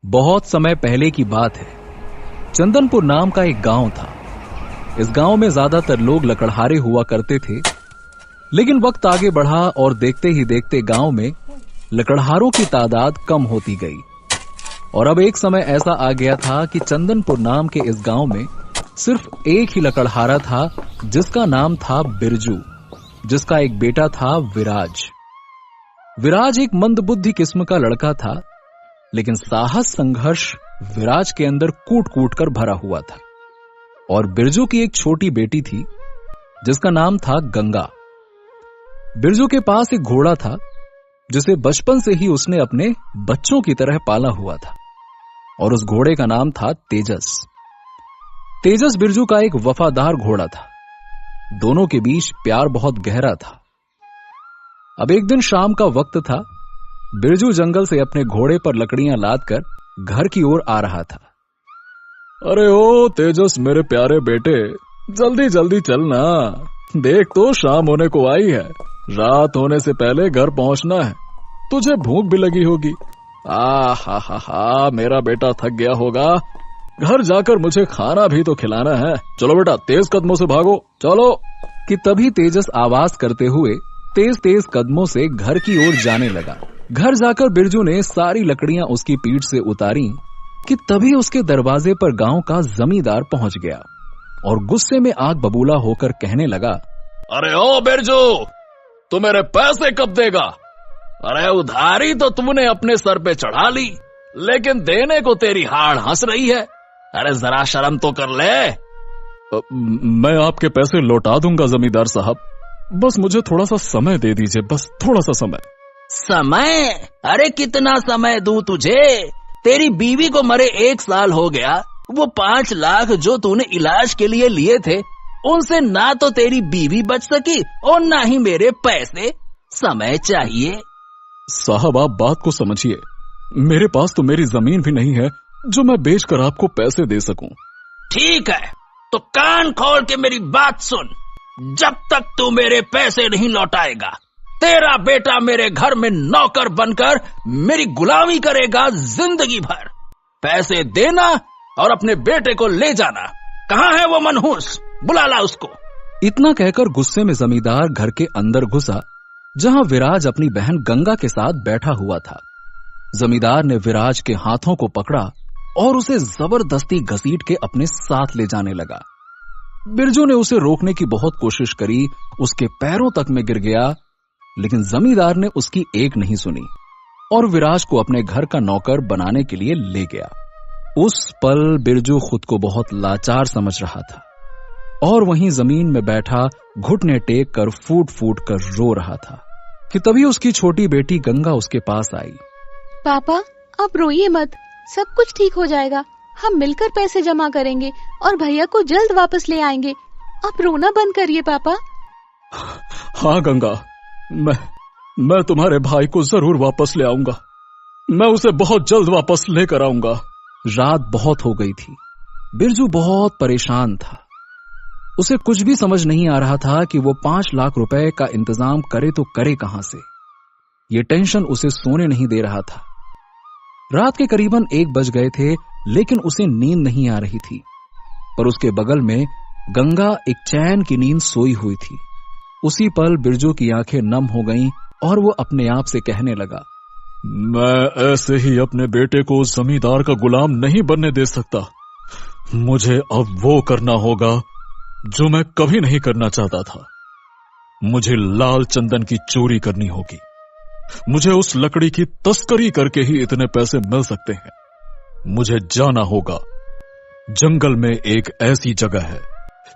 बहुत समय पहले की बात है। चंदनपुर नाम का एक गांव था। इस गांव में ज्यादातर लोग लकड़हारे हुआ करते थे, लेकिन वक्त आगे बढ़ा और देखते ही देखते गांव में लकड़हारों की तादाद कम होती गई। और अब एक समय ऐसा आ गया था कि चंदनपुर नाम के इस गांव में सिर्फ एक ही लकड़हारा था, जिसका नाम था बिरजू, जिसका एक बेटा था विराज। विराज एक मंदबुद्धि किस्म का लड़का था, लेकिन साहस संघर्ष विराज के अंदर कूट कूट कर भरा हुआ था। और बिरजू की एक छोटी बेटी थी, जिसका नाम था गंगा। बिरजू के पास एक घोड़ा था, जिसे बचपन से ही उसने अपने बच्चों की तरह पाला हुआ था, और उस घोड़े का नाम था तेजस। तेजस बिरजू का एक वफादार घोड़ा था। दोनों के बीच प्यार बहुत गहरा था। अब एक दिन शाम का वक्त था। बिरजू जंगल से अपने घोड़े पर लकड़ियां लादकर घर की ओर आ रहा था। अरे ओ तेजस, मेरे प्यारे बेटे, जल्दी जल्दी चलना। देख तो शाम होने को आई है। रात होने से पहले घर पहुंचना है। तुझे भूख भी लगी होगी। हा, मेरा बेटा थक गया होगा। घर जाकर मुझे खाना भी तो खिलाना है। चलो बेटा, तेज कदमों से भागो, चलो। कि तभी तेजस आवाज करते हुए तेज तेज कदमों से घर की ओर जाने लगा। घर जाकर बिरजू ने सारी लकड़ियां उसकी पीठ से उतारी कि तभी उसके दरवाजे पर गांव का जमींदार पहुंच गया और गुस्से में आग बबूला होकर कहने लगा, अरे ओ बिरजू, तू मेरे पैसे कब देगा? अरे उधारी तो तुमने अपने सर पे चढ़ा ली, लेकिन देने को तेरी हाड़ हंस रही है। अरे जरा शर्म तो कर ले। मैं आपके पैसे लौटा दूंगा जमींदार साहब, बस मुझे थोड़ा सा समय दे दीजिए, बस थोड़ा सा समय। समय? अरे कितना समय दूं तुझे? तेरी बीवी को मरे 1 साल हो गया। वो 5 लाख जो तूने इलाज के लिए लिए थे, उनसे ना तो तेरी बीवी बच सकी और ना ही मेरे पैसे। समय चाहिए। साहब, आप बात को समझिए। मेरे पास तो मेरी जमीन भी नहीं है जो मैं बेचकर आपको पैसे दे सकूं। ठीक है, तो कान खोल के मेरी बात सुन। जब तक तू मेरे पैसे नहीं लौटाएगा, तेरा बेटा मेरे घर में नौकर बनकर मेरी गुलामी करेगा जिंदगी भर। पैसे देना और अपने बेटे को ले जाना। कहाँ है वो मनहूस? बुला ला उसको। इतना कहकर गुस्से में जमींदार घर के अंदर घुसा, जहां विराज अपनी बहन गंगा के साथ बैठा हुआ था। जमींदार ने विराज के हाथों को पकड़ा और उसे जबरदस्ती घसीट के अपने साथ ले जाने लगा। बिरजू ने उसे रोकने की बहुत कोशिश करी, उसके पैरों तक में गिर गया, लेकिन जमींदार ने उसकी एक नहीं सुनी और विराज को अपने घर का नौकर बनाने के लिए ले गया। उस पल बिरजू खुद को बहुत लाचार समझ रहा था और वहीं जमीन में बैठा घुटने टेक कर फूट फूट कर रो रहा था कि तभी उसकी छोटी बेटी गंगा उसके पास आई। पापा, अब रोइए मत, सब कुछ ठीक हो जाएगा। हम मिलकर पैसे जमा करेंगे और भैया को जल्द वापस ले आएंगे। आप रोना बंद करिए पापा। हाँ गंगा, मैं तुम्हारे भाई को जरूर वापस ले आऊंगा। मैं उसे बहुत जल्द वापस लेकर आऊंगा। रात बहुत हो गई थी। बिरजू बहुत परेशान था। उसे कुछ भी समझ नहीं आ रहा था कि वो 5 लाख रुपए का इंतजाम करे तो करे कहां से। ये टेंशन उसे सोने नहीं दे रहा था। रात के करीबन 1 बज गए थे, लेकिन उसे नींद नहीं आ रही थी। पर उसके बगल में गंगा एक चैन की नींद सोई हुई थी। उसी पल बिरजू की आंखें नम हो गईं और वो अपने आप से कहने लगा, मैं ऐसे ही अपने बेटे को जमींदार का गुलाम नहीं बनने दे सकता। मुझे अब वो करना होगा जो मैं कभी नहीं करना चाहता था। मुझे लाल चंदन की चोरी करनी होगी। मुझे उस लकड़ी की तस्करी करके ही इतने पैसे मिल सकते हैं। मुझे जाना होगा। जंगल में एक ऐसी जगह है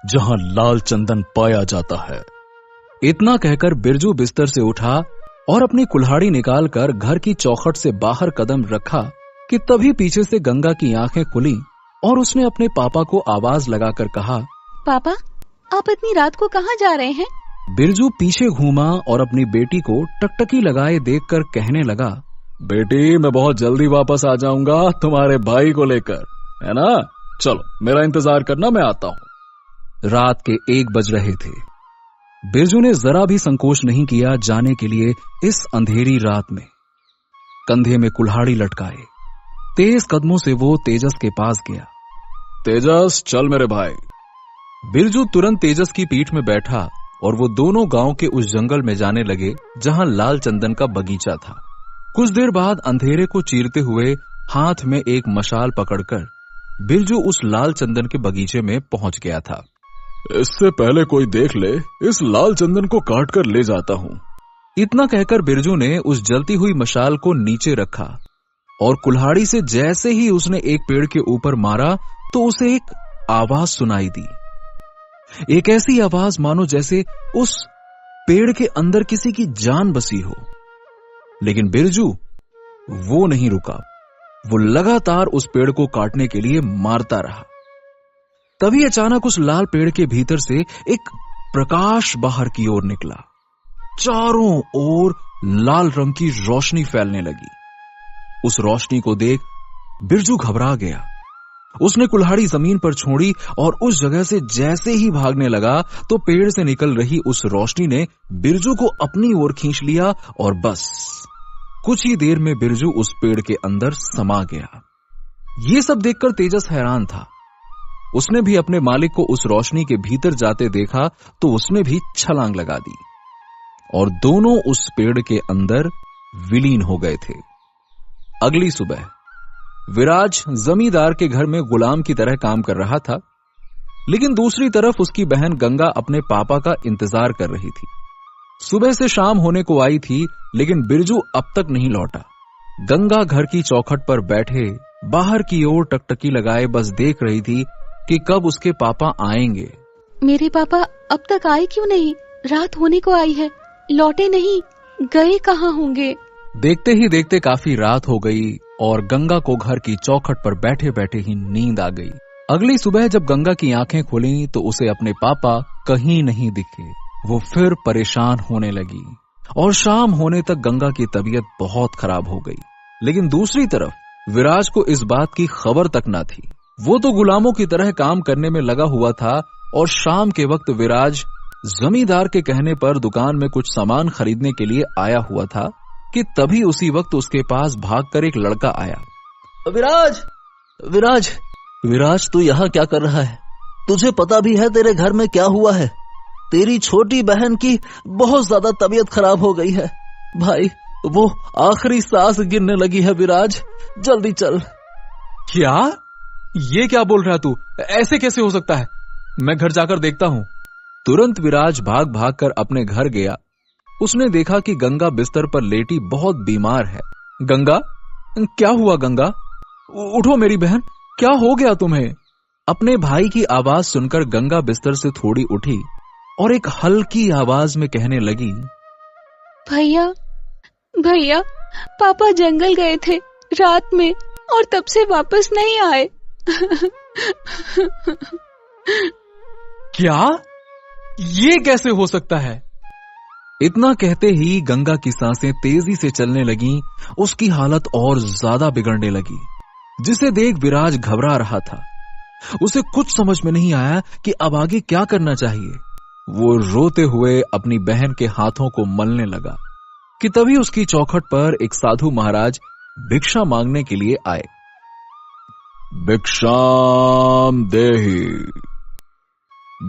जहां लाल चंदन पाया जाता है। इतना कहकर बिरजू बिस्तर से उठा और अपनी कुल्हाड़ी निकालकर घर की चौखट से बाहर कदम रखा कि तभी पीछे से गंगा की आंखें खुली और उसने अपने पापा को आवाज लगाकर कहा, पापा, आप इतनी रात को कहाँ जा रहे हैं? बिरजू पीछे घूमा और अपनी बेटी को टकटकी लगाए देखकर कहने लगा, बेटी, मैं बहुत जल्दी वापस आ जाऊंगा तुम्हारे भाई को लेकर, है ना? चलो, मेरा इंतजार करना, मैं आता हूं। रात के 1 बज रहे थे। बिरजू ने जरा भी संकोच नहीं किया जाने के लिए इस अंधेरी रात में। कंधे में कुल्हाड़ी लटकाए तेज कदमों से वो तेजस के पास गया। तेजस, चल मेरे भाई। बिरजू तुरंत तेजस की पीठ में बैठा और वो दोनों गांव के उस जंगल में जाने लगे जहां लाल चंदन का बगीचा था। कुछ देर बाद अंधेरे को चीरते हुए हाथ में एक मशाल पकड़कर बिरजू उस लाल चंदन के बगीचे में पहुंच गया था। इससे पहले कोई देख ले, इस लाल चंदन को काट कर ले जाता हूं। इतना कहकर बिरजू ने उस जलती हुई मशाल को नीचे रखा और कुल्हाड़ी से जैसे ही उसने एक पेड़ के ऊपर मारा तो उसे एक आवाज सुनाई दी। एक ऐसी आवाज मानो जैसे उस पेड़ के अंदर किसी की जान बसी हो। लेकिन बिरजू वो नहीं रुका, वो लगातार उस पेड़ को काटने के लिए मारता रहा। तभी अचानक उस लाल पेड़ के भीतर से एक प्रकाश बाहर की ओर निकला। चारों ओर लाल रंग की रोशनी फैलने लगी। उस रोशनी को देख बिरजू घबरा गया। उसने कुल्हाड़ी जमीन पर छोड़ी और उस जगह से जैसे ही भागने लगा तो पेड़ से निकल रही उस रोशनी ने बिरजू को अपनी ओर खींच लिया और बस कुछ ही देर में बिरजू उस पेड़ के अंदर समा गया। ये सब देखकर तेजस हैरान था। उसने भी अपने मालिक को उस रोशनी के भीतर जाते देखा तो उसने भी छलांग लगा दी और दोनों उस पेड़ के अंदर विलीन हो गए थे। अगली सुबह विराज जमींदार के घर में गुलाम की तरह काम कर रहा था, लेकिन दूसरी तरफ उसकी बहन गंगा अपने पापा का इंतजार कर रही थी। सुबह से शाम होने को आई थी, लेकिन बिरजू अब तक नहीं लौटा। गंगा घर की चौखट पर बैठे बाहर की ओर टकटकी लगाए बस देख रही थी कि कब उसके पापा आएंगे। मेरे पापा अब तक आए क्यों नहीं? रात होने को आई है, लौटे नहीं, गए कहाँ होंगे? देखते ही देखते काफी रात हो गई और गंगा को घर की चौखट पर बैठे बैठे ही नींद आ गई। अगली सुबह जब गंगा की आंखें खुली तो उसे अपने पापा कहीं नहीं दिखे। वो फिर परेशान होने लगी और शाम होने तक गंगा की तबीयत बहुत खराब हो गई। लेकिन दूसरी तरफ विराज को इस बात की खबर तक न थी। वो तो गुलामों की तरह काम करने में लगा हुआ था और शाम के वक्त विराज जमींदार के कहने पर दुकान में कुछ सामान खरीदने के लिए आया हुआ था कि तभी उसी वक्त उसके पास भागकर एक लड़का आया। विराज, विराज, विराज, तू यहाँ क्या कर रहा है? तुझे पता भी है तेरे घर में क्या हुआ है? तेरी छोटी बहन की बहुत ज्यादा तबीयत खराब हो गई है। भाई, वो आखिरी सांस गिरने लगी है। विराज, जल्दी चल। क्या? ये क्या बोल रहा तू? ऐसे कैसे हो सकता है? मैं घर जाकर देखता हूं। तुरंत विराज भाग भाग कर अपने घर गया। उसने देखा कि गंगा बिस्तर पर लेटी बहुत बीमार है। गंगा, क्या हुआ? गंगा, उठो मेरी बहन, क्या हो गया तुम्हें? अपने भाई की आवाज सुनकर गंगा बिस्तर से थोड़ी उठी और एक हल्की आवाज में कहने लगी, भैया, भैया, पापा जंगल गए थे रात में और तब से वापस नहीं आए। क्या? ये कैसे हो सकता है? इतना कहते ही गंगा की सांसें तेजी से चलने लगीं। उसकी हालत और ज्यादा बिगड़ने लगी, जिसे देख विराज घबरा रहा था। उसे कुछ समझ में नहीं आया कि अब आगे क्या करना चाहिए। वो रोते हुए अपनी बहन के हाथों को मलने लगा कि तभी उसकी चौखट पर एक साधु महाराज भिक्षा मांगने के लिए आए। भिक्षाम देहि,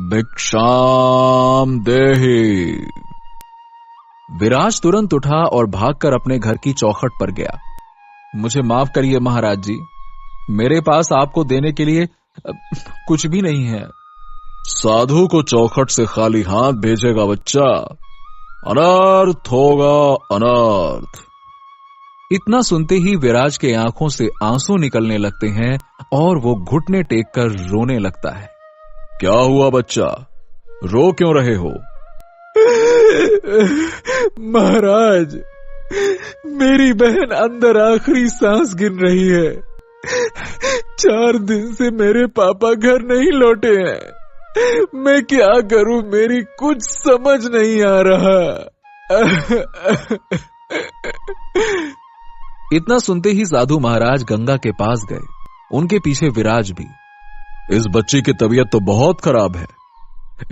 भिक्षाम देहि। विराज तुरंत उठा और भागकर अपने घर की चौखट पर गया। मुझे माफ करिए महाराज जी, मेरे पास आपको देने के लिए कुछ भी नहीं है। साधु को चौखट से खाली हाथ भेजेगा बच्चा, अनर्थ होगा, अनर्थ। इतना सुनते ही विराज के आंखों से आंसू निकलने लगते हैं और वो घुटने टेक कर रोने लगता है। क्या हुआ बच्चा, रो क्यों रहे हो? महाराज, मेरी बहन अंदर आखिरी सांस गिन रही है। 4 दिन से मेरे पापा घर नहीं लौटे हैं। मैं क्या करूं, मेरी कुछ समझ नहीं आ रहा। इतना सुनते ही साधु महाराज गंगा के पास गए, उनके पीछे विराज भी। इस बच्ची की तबीयत तो बहुत खराब है।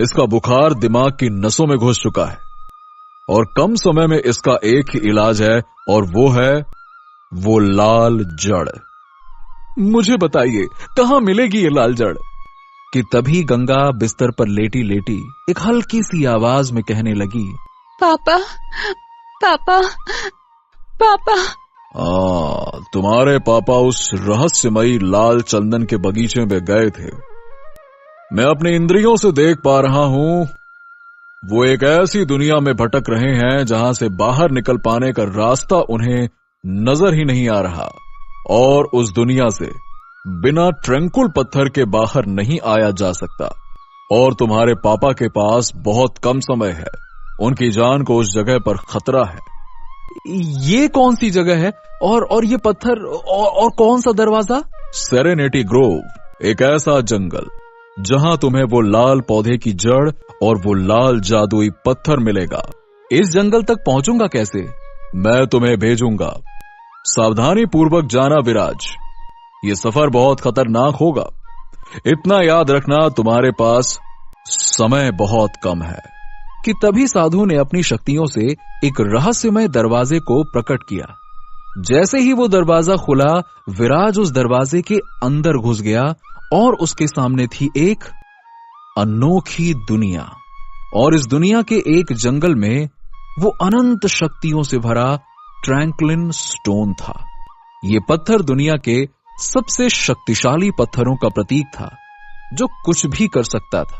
इसका बुखार दिमाग की नसों में घुस चुका है और कम समय में इसका एक ही इलाज है और वो है वो लाल जड़। मुझे बताइए कहां मिलेगी ये लाल जड़? कि तभी गंगा बिस्तर पर लेटी लेटी एक हल्की सी आवाज में कहने लगी, पापा पापा पापा। तुम्हारे पापा उस रहस्यमयी लाल चंदन के बगीचे में गए थे। मैं अपनी इंद्रियों से देख पा रहा हूं, वो एक ऐसी दुनिया में भटक रहे हैं जहां से बाहर निकल पाने का रास्ता उन्हें नजर ही नहीं आ रहा, और उस दुनिया से बिना ट्रैंकुल पत्थर के बाहर नहीं आया जा सकता। और तुम्हारे पापा के पास बहुत कम समय है, उनकी जान को उस जगह पर खतरा है। ये कौन सी जगह है और ये पत्थर और कौन सा दरवाजा? सेरेनिटी ग्रोव, एक ऐसा जंगल जहां तुम्हें वो लाल पौधे की जड़ और वो लाल जादुई पत्थर मिलेगा। इस जंगल तक पहुंचूंगा कैसे? मैं तुम्हें भेजूंगा। सावधानी पूर्वक जाना विराज, ये सफर बहुत खतरनाक होगा। इतना याद रखना, तुम्हारे पास समय बहुत कम है। कि तभी साधु ने अपनी शक्तियों से एक रहस्यमय दरवाजे को प्रकट किया। जैसे ही वो दरवाजा खुला, विराज उस दरवाजे के अंदर घुस गया और उसके सामने थी एक अनोखी दुनिया। और इस दुनिया के एक जंगल में वो अनंत शक्तियों से भरा ट्रैंक्लिन स्टोन था। ये पत्थर दुनिया के सबसे शक्तिशाली पत्थरों का प्रतीक था, जो कुछ भी कर सकता था।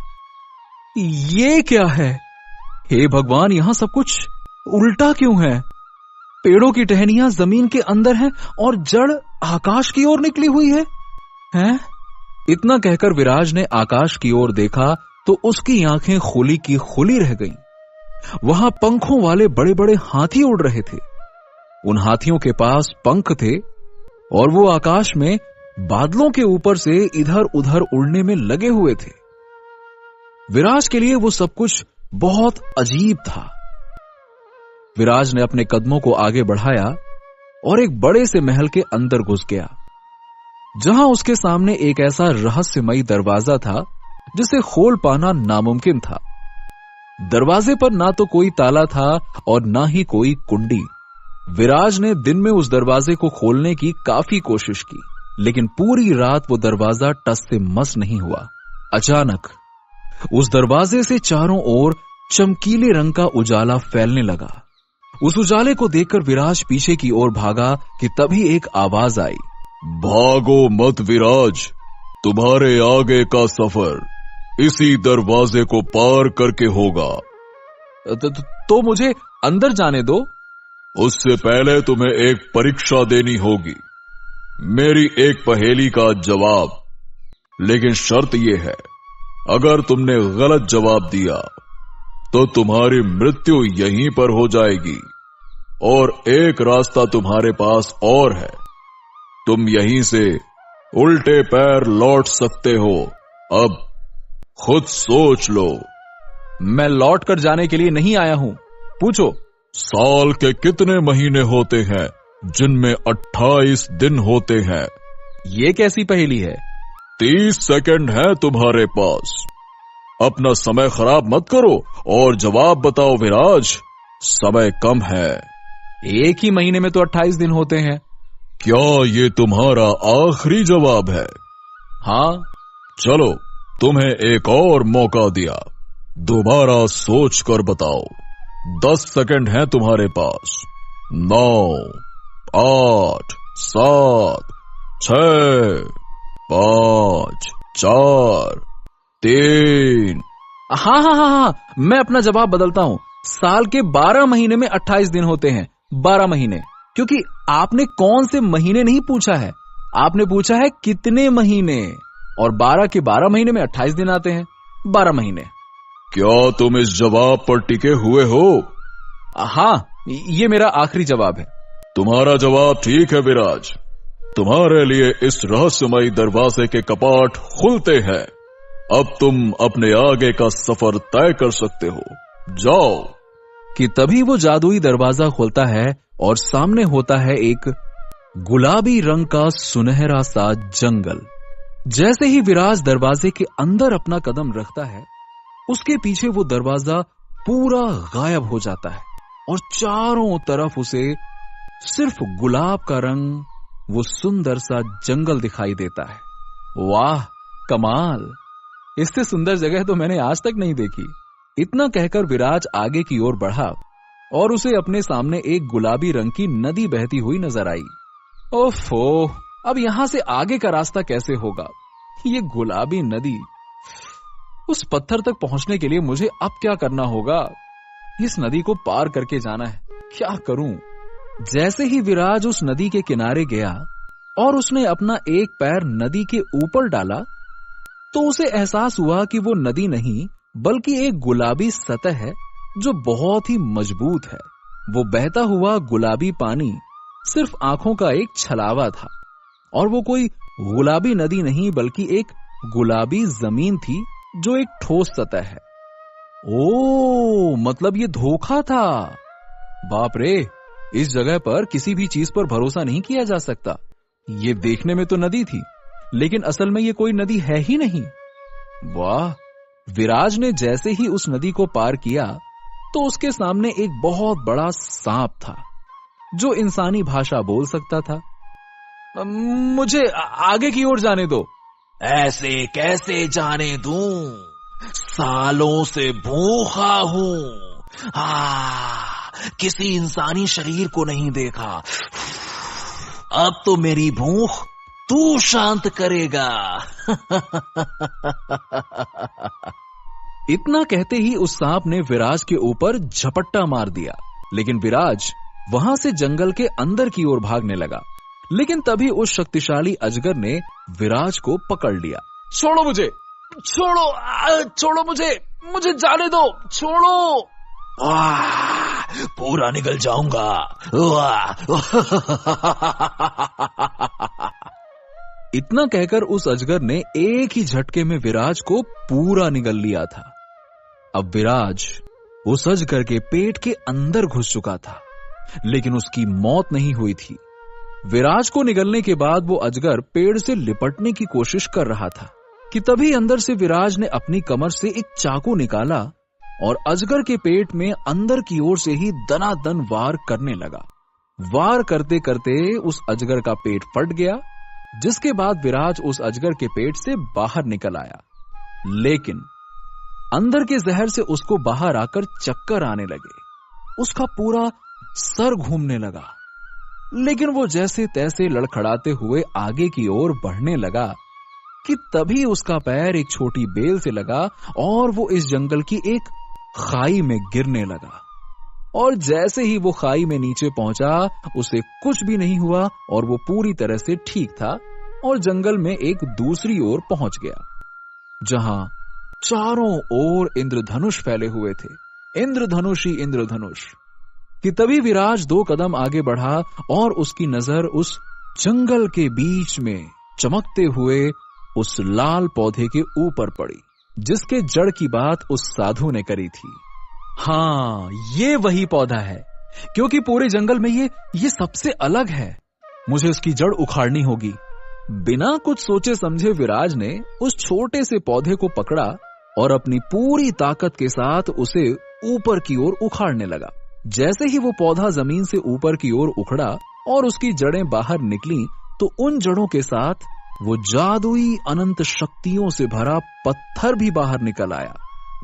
ये क्या है? हे भगवान, यहां सब कुछ उल्टा क्यों है? पेड़ों की टहनियां जमीन के अंदर हैं और जड़ आकाश की ओर निकली हुई है। हैं? इतना कहकर विराज ने आकाश की ओर देखा तो उसकी आंखें खुली की खुली रह गईं। वहां पंखों वाले बड़े बड़े हाथी उड़ रहे थे। उन हाथियों के पास पंख थे और वो आकाश में बादलों के ऊपर से इधर उधर उड़ने में लगे हुए थे। विराज के लिए वो सब कुछ बहुत अजीब था। विराज ने अपने कदमों को आगे बढ़ाया और एक बड़े से महल के अंदर घुस गया, जहां उसके सामने एक ऐसा रहस्यमयी दरवाजा था जिसे खोल पाना नामुमकिन था। दरवाजे पर ना तो कोई ताला था और ना ही कोई कुंडी। विराज ने दिन में उस दरवाजे को खोलने की काफी कोशिश की, लेकिन पूरी रात वो दरवाजा टस से मस नहीं हुआ। अचानक उस दरवाजे से चारों ओर चमकीले रंग का उजाला फैलने लगा। उस उजाले को देखकर विराज पीछे की ओर भागा कि तभी एक आवाज आई, भागो मत विराज, तुम्हारे आगे का सफर इसी दरवाजे को पार करके होगा। तो मुझे अंदर जाने दो। उससे पहले तुम्हें एक परीक्षा देनी होगी, मेरी एक पहेली का जवाब। लेकिन शर्त यह है, अगर तुमने गलत जवाब दिया तो तुम्हारी मृत्यु यहीं पर हो जाएगी। और एक रास्ता तुम्हारे पास और है, तुम यहीं से उल्टे पैर लौट सकते हो। अब खुद सोच लो। मैं लौट कर जाने के लिए नहीं आया हूं, पूछो। साल के कितने महीने होते हैं जिनमें 28 दिन होते हैं? ये कैसी पहेली है? 30 सेकंड है तुम्हारे पास, अपना समय खराब मत करो और जवाब बताओ विराज, समय कम है। एक ही महीने में तो 28 दिन होते हैं। क्या ये तुम्हारा आखिरी जवाब है? हाँ। चलो, तुम्हें एक और मौका दिया, दोबारा सोच कर बताओ। 10 सेकंड हैं तुम्हारे पास। 9, 8, 7, 6, 5, 4, 3। हाँ, मैं अपना जवाब बदलता हूं। साल के 12 महीने में 28 दिन होते हैं। 12 महीने, क्योंकि आपने कौन से महीने नहीं पूछा है, आपने पूछा है कितने महीने, और 12 के 12 महीने में 28 दिन आते हैं। 12 महीने। क्या तुम इस जवाब पर टिके हुए हो? हाँ, ये मेरा आखिरी जवाब है। तुम्हारा जवाब ठीक है विराज, तुम्हारे लिए इस रहस्यमयी दरवाजे के कपाट खुलते हैं। अब तुम अपने आगे का सफर तय कर सकते हो, जाओ। कि तभी वो जादुई दरवाजा खुलता है और सामने होता है एक गुलाबी रंग का सुनहरा सा जंगल। जैसे ही विराज दरवाजे के अंदर अपना कदम रखता है, उसके पीछे वो दरवाजा पूरा गायब हो जाता है और चारों तरफ उसे सिर्फ गुलाब का रंग वो सुंदर सा जंगल दिखाई देता है। वाह कमाल, इससे सुंदर जगह तो मैंने आज तक नहीं देखी। इतना कहकर विराज आगे की ओर बढ़ा और उसे अपने सामने एक गुलाबी रंग की नदी बहती हुई नजर आई। ओफो, अब यहां से आगे का रास्ता कैसे होगा? ये गुलाबी नदी, उस पत्थर तक पहुंचने के लिए मुझे अब क्या करना होगा? इस नदी को पार करके जाना है, क्या करूं? जैसे ही विराज उस नदी के किनारे गया और उसने अपना एक पैर नदी के ऊपर डाला तो उसे एहसास हुआ कि वो नदी नहीं बल्कि एक गुलाबी सतह है जो बहुत ही मजबूत है। वो बहता हुआ गुलाबी पानी सिर्फ आंखों का एक छलावा था और वो कोई गुलाबी नदी नहीं बल्कि एक गुलाबी जमीन थी जो एक ठोस सतह है। ओ, मतलब ये धोखा था। बाप रे, इस जगह पर किसी भी चीज पर भरोसा नहीं किया जा सकता। ये देखने में तो नदी थी लेकिन असल में ये कोई नदी है ही नहीं। वाह, विराज ने जैसे ही उस नदी को पार किया तो उसके सामने एक बहुत बड़ा सांप था जो इंसानी भाषा बोल सकता था। मुझे आगे की ओर जाने दो। ऐसे कैसे जाने दूं? सालों से भूखा हूं। किसी इंसानी शरीर को नहीं देखा। अब तो मेरी भूख तू शांत करेगा। इतना कहते ही उस सांप ने विराज के ऊपर झपट्टा मार दिया, लेकिन विराज वहां से जंगल के अंदर की ओर भागने लगा। लेकिन तभी उस शक्तिशाली अजगर ने विराज को पकड़ लिया। छोड़ो मुझे, छोड़ो मुझे जाने दो, छोड़ो। पूरा निगल जाऊंगा। इतना कहकर उस अजगर ने एक ही झटके में विराज को पूरा निगल लिया था। अब विराज उस अजगर के पेट के अंदर घुस चुका था, लेकिन उसकी मौत नहीं हुई थी। विराज को निगलने के बाद वो अजगर पेड़ से लिपटने की कोशिश कर रहा था कि तभी अंदर से विराज ने अपनी कमर से एक चाकू निकाला और अजगर के पेट में अंदर की ओर से ही दनादन वार करने लगा। वार करते करते उस अजगर का पेट फट गया, जिसके बाद विराज उस अजगर के पेट से बाहर निकल आया। लेकिन अंदर के जहर से उसको बाहर आकर चक्कर आने लगे। उसका पूरा सर घूमने लगा, लेकिन वो जैसे तैसे लड़खड़ाते हुए आगे की ओर बढ़ने लगा कि तभी उसका पैर एक छोटी बेल से लगा और वो इस जंगल की एक खाई में गिरने लगा। और जैसे ही वो खाई में नीचे पहुंचा, उसे कुछ भी नहीं हुआ और वो पूरी तरह से ठीक था और जंगल में एक दूसरी ओर पहुंच गया, जहां चारों ओर इंद्रधनुष फैले हुए थे। इंद्रधनुष ही इंद्रधनुष। कि तभी विराज 2 कदम आगे बढ़ा और उसकी नजर उस जंगल के बीच में चमकते हुए उस लाल पौधे के ऊपर पड़ी, जिसके जड़ की बात उस साधु ने करी थी। हाँ, ये वही पौधा है, क्योंकि पूरे जंगल में ये सबसे अलग है। मुझे उसकी जड़ उखाड़नी होगी। बिना कुछ सोचे समझे विराज ने उस छोटे से पौधे को पकड़ा और अपनी पूरी ताकत के साथ उसे ऊपर की ओर उखाड़ने लगा। जैसे ही वो पौधा जमीन से ऊपर की ओर उखड़ा और उसकी जड़ें बाहर निकली, तो उन जड़ों के साथ वो जादुई अनंत शक्तियों से भरा पत्थर भी बाहर निकल आया।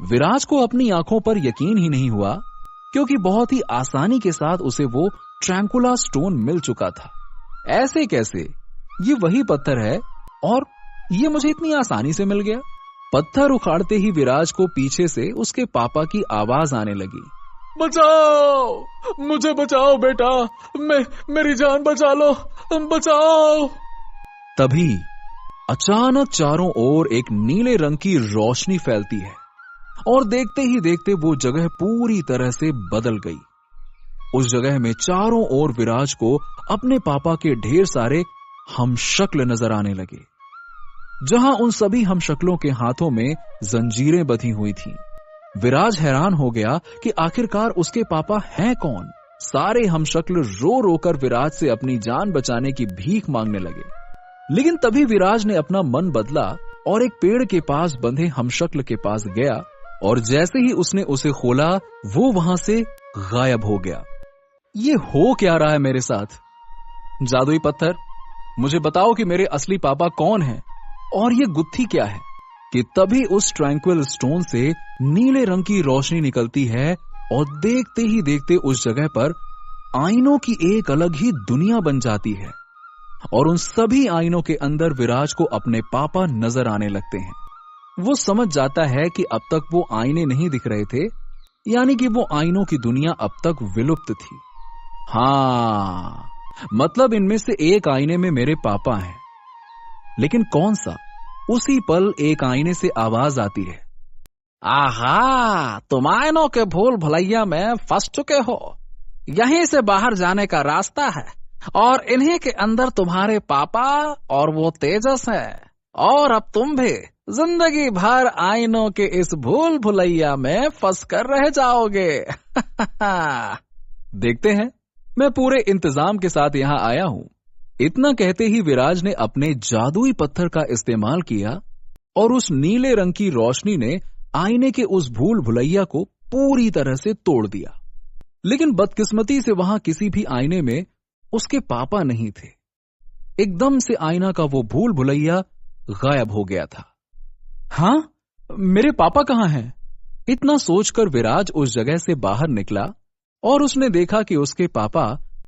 विराज को अपनी आंखों पर यकीन ही नहीं हुआ, क्योंकि बहुत ही आसानी के साथ उसे वो ट्रैंकुला स्टोन मिल चुका था। ऐसे कैसे? ये वही पत्थर है और ये मुझे इतनी आसानी से मिल गया। पत्थर उखाड़ते ही विराज को पीछे से उसके पापा की आवाज आने लगी। बचाओ, मुझे बचाओ बेटा, मेरी जान बचा लो, बचाओ। तभी अचानक चारों ओर एक नीले रंग की रोशनी फैलती है और देखते ही देखते वो जगह पूरी तरह से बदल गई। उस जगह में चारों ओर विराज को अपने पापा के ढेर सारे हमशक्ल नजर आने लगे, जहां उन सभी हमशक्लों के हाथों में जंजीरें बंधी हुई थीं। विराज हैरान हो गया कि आखिरकार उसके पापा हैं कौन। सारे हमशक्ल रो रो कर विराज से अपनी जान बचाने की भीख मांगने लगे। लेकिन तभी विराज ने अपना मन बदला और एक पेड़ के पास बंधे हमशक्ल के पास गया और जैसे ही उसने उसे खोला, वो वहां से गायब हो गया। ये हो क्या रहा है मेरे साथ? जादुई पत्थर, मुझे बताओ कि मेरे असली पापा कौन हैं और ये गुत्थी क्या है। कि तभी उस ट्रैंक्विल स्टोन से नीले रंग की रोशनी निकलती है और देखते ही देखते उस जगह पर आईनों की एक अलग ही दुनिया बन जाती है और उन सभी आईनों के अंदर विराज को अपने पापा नजर आने लगते हैं। वो समझ जाता है कि अब तक वो आईने नहीं दिख रहे थे, यानी कि वो आईनों की दुनिया अब तक विलुप्त थी। हाँ, मतलब इनमें से एक आईने में मेरे पापा हैं, लेकिन कौन सा? उसी पल एक आईने से आवाज आती है, आहा, तुम आईनों के भूल भुलैया में फंस चुके हो। यहीं से बाहर जाने का रास्ता है और इन्हीं के अंदर तुम्हारे पापा और वो तेजस है। और अब तुम भी जिंदगी भर आईनों के इस भूल भुलैया में फंस कर रह जाओगे। देखते हैं, मैं पूरे इंतजाम के साथ यहां आया हूं। इतना कहते ही विराज ने अपने जादुई पत्थर का इस्तेमाल किया और उस नीले रंग की रोशनी ने आईने के उस भूल भुलैया को पूरी तरह से तोड़ दिया। लेकिन बदकिस्मती से वहां किसी भी आईने में उसके पापा नहीं थे। एकदम से आईना का वो भूल भुलैया गायब हो गया था। हाँ, मेरे पापा कहां हैं? इतना सोचकर विराज उस जगह से बाहर निकला और उसने देखा कि उसके पापा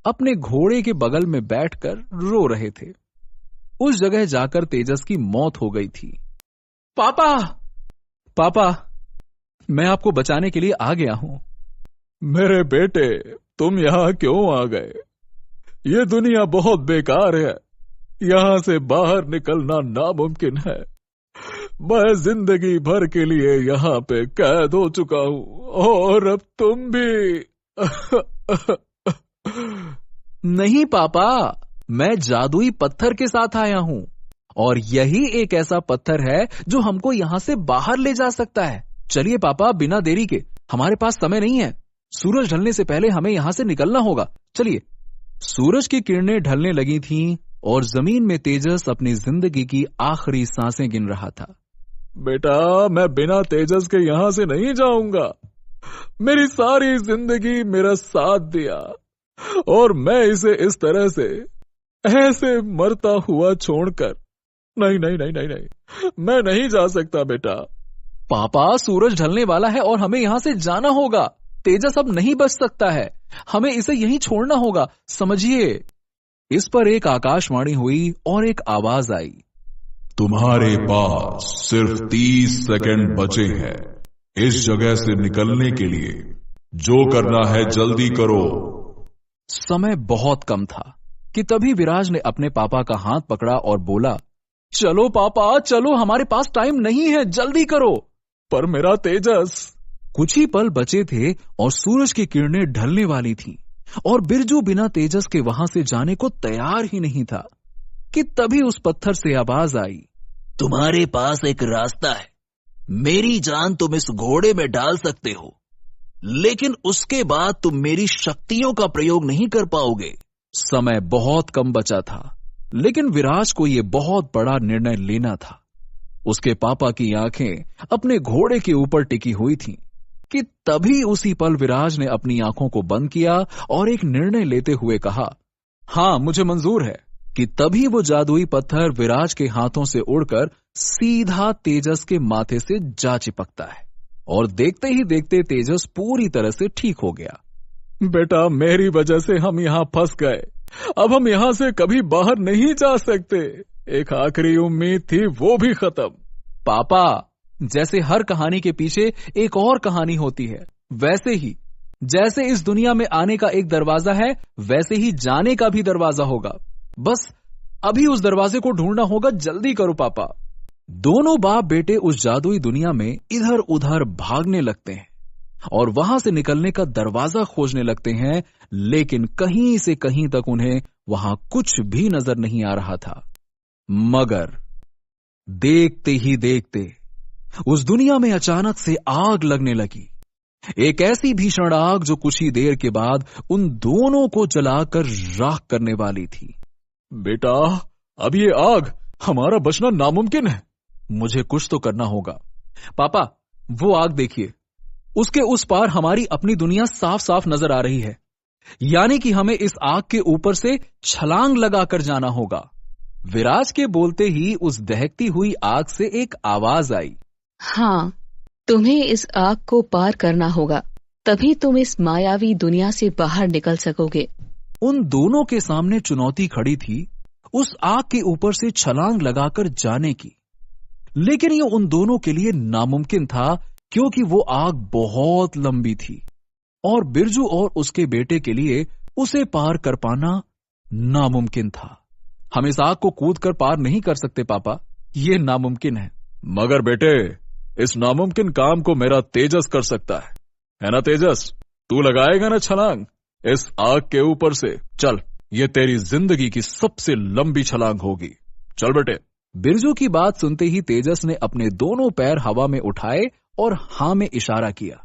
अपने घोड़े के बगल में बैठकर रो रहे थे। उस जगह जाकर तेजस की मौत हो गई थी। पापा, पापा, मैं आपको बचाने के लिए आ गया हूं। मेरे बेटे, तुम यहां क्यों आ गए? ये दुनिया बहुत बेकार है, यहां से बाहर निकलना नामुमकिन है। मैं जिंदगी भर के लिए यहां पे कैद हो चुका हूं और अब तुम भी। नहीं पापा, मैं जादुई पत्थर के साथ आया हूं और यही एक ऐसा पत्थर है जो हमको यहां से बाहर ले जा सकता है। चलिए पापा, बिना देरी के, हमारे पास समय नहीं है। सूरज ढलने से पहले हमें यहां से निकलना होगा। चलिए। सूरज की किरणें ढलने लगी थीं और जमीन में तेजस अपनी जिंदगी की आखिरी सांसें गिन रहा था। बेटा, मैं बिना तेजस के यहां से नहीं जाऊंगा। मेरी सारी जिंदगी मेरा साथ दिया और मैं इसे इस तरह से ऐसे मरता हुआ छोड़कर नहीं नहीं नहीं नहीं नहीं, मैं नहीं जा सकता बेटा। पापा, सूरज ढलने वाला है और हमें यहां से जाना होगा। तेजस अब नहीं बच सकता है, हमें इसे यहीं छोड़ना होगा, समझिए। इस पर एक आकाशवाणी हुई और एक आवाज आई, तुम्हारे पास सिर्फ 30 सेकंड बचे हैं इस जगह से निकलने के लिए। जो करना है जल्दी करो। समय बहुत कम था कि तभी विराज ने अपने पापा का हाथ पकड़ा और बोला, चलो पापा, चलो, हमारे पास टाइम नहीं है, जल्दी करो। पर मेरा तेजस। कुछ ही पल बचे थे और सूरज की किरणें ढलने वाली थीं और बिरजू बिना तेजस के वहां से जाने को तैयार ही नहीं था कि तभी उस पत्थर से आवाज आई, तुम्हारे पास एक रास्ता है। मेरी जान तुम इस घोड़े में डाल सकते हो, लेकिन उसके बाद तुम मेरी शक्तियों का प्रयोग नहीं कर पाओगे। समय बहुत कम बचा था, लेकिन विराज को यह बहुत बड़ा निर्णय लेना था। उसके पापा की आंखें अपने घोड़े के ऊपर टिकी हुई थीं कि तभी उसी पल विराज ने अपनी आंखों को बंद किया और एक निर्णय लेते हुए कहा, हां, मुझे मंजूर है। कि तभी वो जादुई पत्थर विराज के हाथों से उड़कर सीधा तेजस के माथे से जा चिपकता है और देखते ही देखते तेजस पूरी तरह से ठीक हो गया। बेटा, मेरी वजह से हम यहां फंस गए। अब हम यहां से कभी बाहर नहीं जा सकते। एक आखिरी उम्मीद थी, वो भी खत्म। पापा, जैसे हर कहानी के पीछे एक और कहानी होती है, वैसे ही जैसे इस दुनिया में आने का एक दरवाजा है, वैसे ही जाने का भी दरवाजा होगा। बस अभी उस दरवाजे को ढूंढना होगा, जल्दी करो पापा। दोनों बाप बेटे उस जादुई दुनिया में इधर उधर भागने लगते हैं और वहां से निकलने का दरवाजा खोजने लगते हैं, लेकिन कहीं से कहीं तक उन्हें वहां कुछ भी नजर नहीं आ रहा था। मगर देखते ही देखते उस दुनिया में अचानक से आग लगने लगी। एक ऐसी भीषण आग जो कुछ ही देर के बाद उन दोनों को जलाकर राख करने वाली थी। बेटा, अब ये आग, हमारा बचना नामुमकिन है। मुझे कुछ तो करना होगा। पापा, वो आग देखिए, उसके उस पार हमारी अपनी दुनिया साफ साफ नजर आ रही है। यानी कि हमें इस आग के ऊपर से छलांग लगाकर जाना होगा। विराज के बोलते ही उस दहकती हुई आग से एक आवाज आई। हाँ, तुम्हें इस आग को पार करना होगा, तभी तुम इस मायावी दुनिया से बाहर निकल सकोगे। उन दोनों के सामने चुनौती खड़ी थी उस आग के ऊपर से छलांग लगाकर जाने की, लेकिन ये उन दोनों के लिए नामुमकिन था क्योंकि वो आग बहुत लंबी थी और बिरजू और उसके बेटे के लिए उसे पार कर पाना नामुमकिन था। हम इस आग को कूद कर पार नहीं कर सकते पापा, ये नामुमकिन है। मगर बेटे, इस नामुमकिन काम को मेरा तेजस कर सकता है ना तेजस? तू लगाएगा ना छलांग इस आग के ऊपर से? चल, ये तेरी जिंदगी की सबसे लंबी छलांग होगी, चल बेटे। बिरजू की बात सुनते ही तेजस ने अपने दोनों पैर हवा में उठाए और हां में इशारा किया,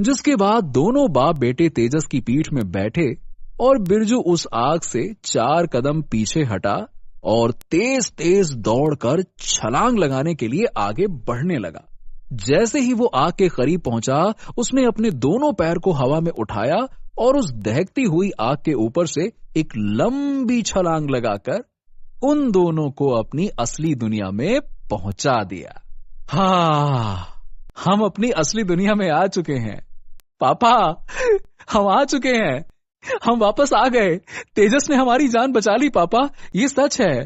जिसके बाद दोनों बाप बेटे तेजस की पीठ में बैठे और बिरजू उस आग से 4 कदम पीछे हटा और तेज तेज दौड़कर छलांग लगाने के लिए आगे बढ़ने लगा। जैसे ही वो आग के करीब पहुंचा, उसने अपने दोनों पैर को हवा में उठाया और उस दहकती हुई आग के ऊपर से एक लंबी छलांग लगाकर उन दोनों को अपनी असली दुनिया में पहुंचा दिया। हाँ, हम अपनी असली दुनिया में आ चुके हैं पापा, हम आ चुके हैं, हम वापस आ गए। तेजस ने हमारी जान बचा ली पापा, ये सच है।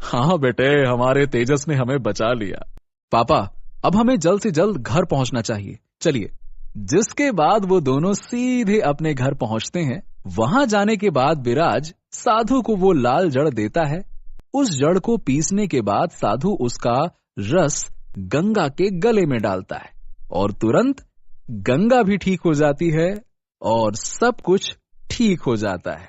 हाँ बेटे, हमारे तेजस ने हमें बचा लिया। पापा, अब हमें जल्द से जल्द घर पहुंचना चाहिए, चलिए। जिसके बाद वो दोनों सीधे अपने घर पहुंचते हैं। वहां जाने के बाद विराज साधु को वो लाल जड़ देता है। उस जड़ को पीसने के बाद साधु उसका रस गंगा के गले में डालता है और तुरंत गंगा भी ठीक हो जाती है और सब कुछ ठीक हो जाता है।